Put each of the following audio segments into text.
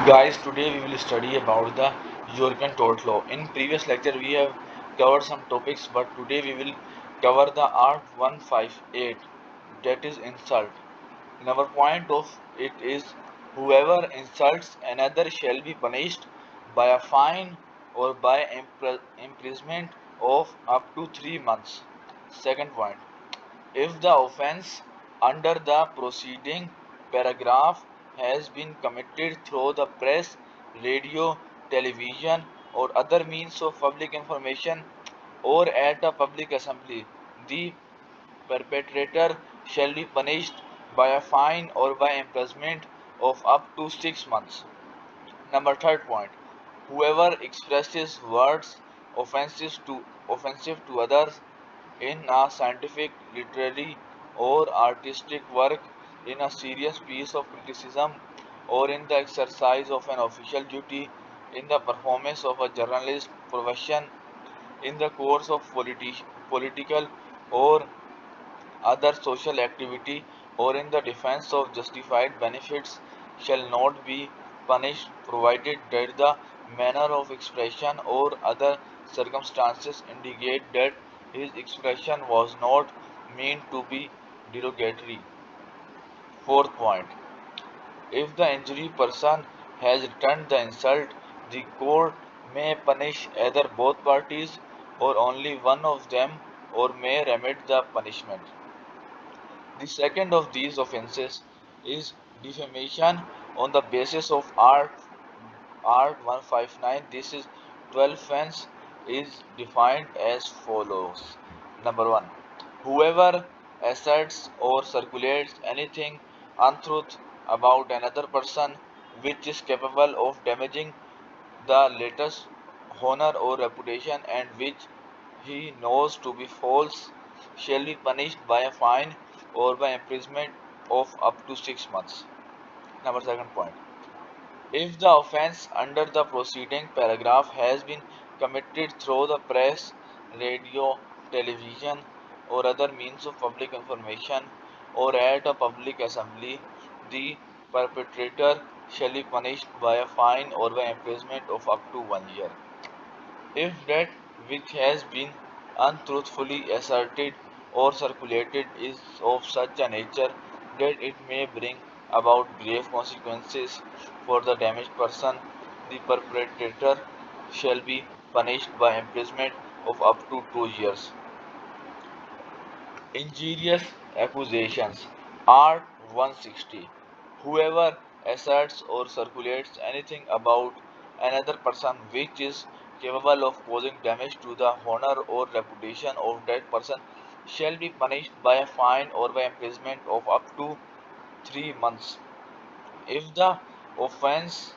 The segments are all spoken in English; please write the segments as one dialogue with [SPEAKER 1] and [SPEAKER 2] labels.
[SPEAKER 1] Guys, today we will study about the European tort law. In previous lecture we have covered some topics, but today we will cover the Art 158, that is insult. And our point of it is whoever insults another shall be punished by a fine or by imprisonment of up to 3 months. Second point, if the offence under the preceding paragraph has been committed through the press, radio, television, or other means of public information, or at a public assembly, the perpetrator shall be punished by a fine or by imprisonment of up to 6 months. Number third point, whoever expresses words offensive to others in a scientific, literary, or artistic work, in a serious piece of criticism, or in the exercise of an official duty, in the performance of a journalist profession, in the course of political or other social activity, or in the defense of justified benefits, shall not be punished provided that the manner of expression or other circumstances indicate that his expression was not meant to be derogatory. Fourth point, if the injured person has returned the insult, the court may punish either both parties or only one of them, or may remit the punishment. The second of these offences is defamation on the basis of Art 159. This is 12 offence is defined as follows. Number 1. Whoever asserts or circulates anything untruth about another person which is capable of damaging the latter's honor or reputation, and which he knows to be false, shall be punished by a fine or by imprisonment of up to 6 months. Number second point. If the offence under the preceding paragraph has been committed through the press, radio, television, or other means of public information, or at a public assembly, the perpetrator shall be punished by a fine or by imprisonment of up to 1 year. If that which has been untruthfully asserted or circulated is of such a nature that it may bring about grave consequences for the damaged person, the perpetrator shall be punished by imprisonment of up to 2 years. Injurious accusations. Art 160. Whoever asserts or circulates anything about another person which is capable of causing damage to the honor or reputation of that person shall be punished by a fine or by imprisonment of up to 3 months. If the offence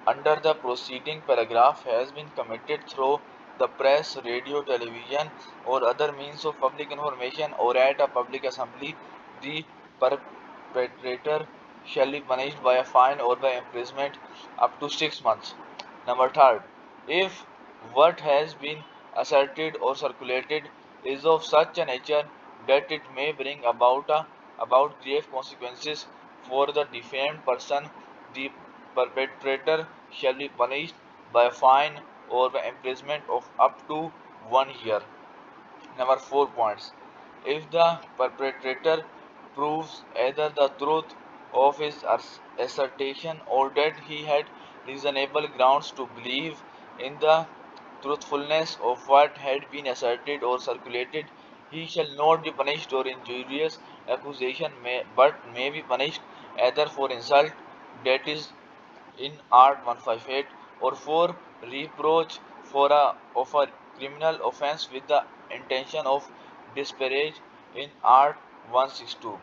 [SPEAKER 1] under the preceding paragraph has been committed through the press, radio, television, or other means of public information, or at a public assembly, the perpetrator shall be punished by a fine or by imprisonment up to 6 months. Number third, if what has been asserted or circulated is of such a nature that it may bring about grave consequences for the defamed person, the perpetrator shall be punished by a fine or by imprisonment of up to 1 year. Number 4 points. If the perpetrator proves either the truth of his assertion or that he had reasonable grounds to believe in the truthfulness of what had been asserted or circulated, he shall not be punished or injurious accusation but may be punished either for insult, that is in Art 158, or for reproach of a criminal offence with the intention of disparage in Art 162.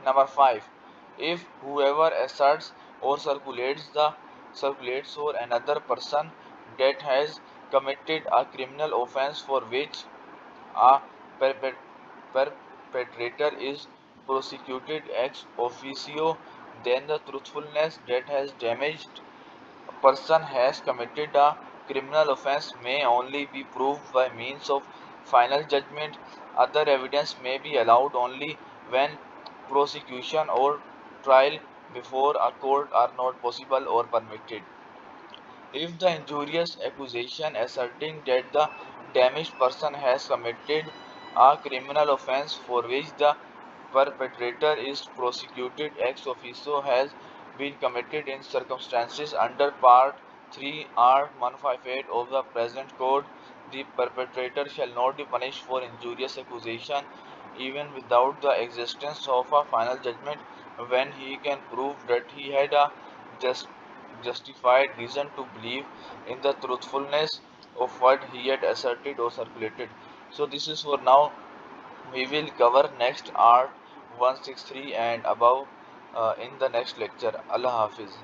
[SPEAKER 1] Number 5. If whoever asserts or circulates for another person that has committed a criminal offence for which a perpetrator is prosecuted ex officio, then the truthfulness that has damaged a person has committed a criminal offence may only be proved by means of final judgment. Other evidence may be allowed only when prosecution or trial before a court are not possible or permitted. If the injurious accusation asserting that the damaged person has committed a criminal offense for which the perpetrator is prosecuted ex officio has been committed in circumstances under Part 3 Art 158 of the present code, the perpetrator shall not be punished for injurious accusation even without the existence of a final judgment when he can prove that he had a just justified reason to believe in the truthfulness of what he had asserted or circulated. So this is for now. We will cover next art 163 and above in the next lecture. Allah Hafiz.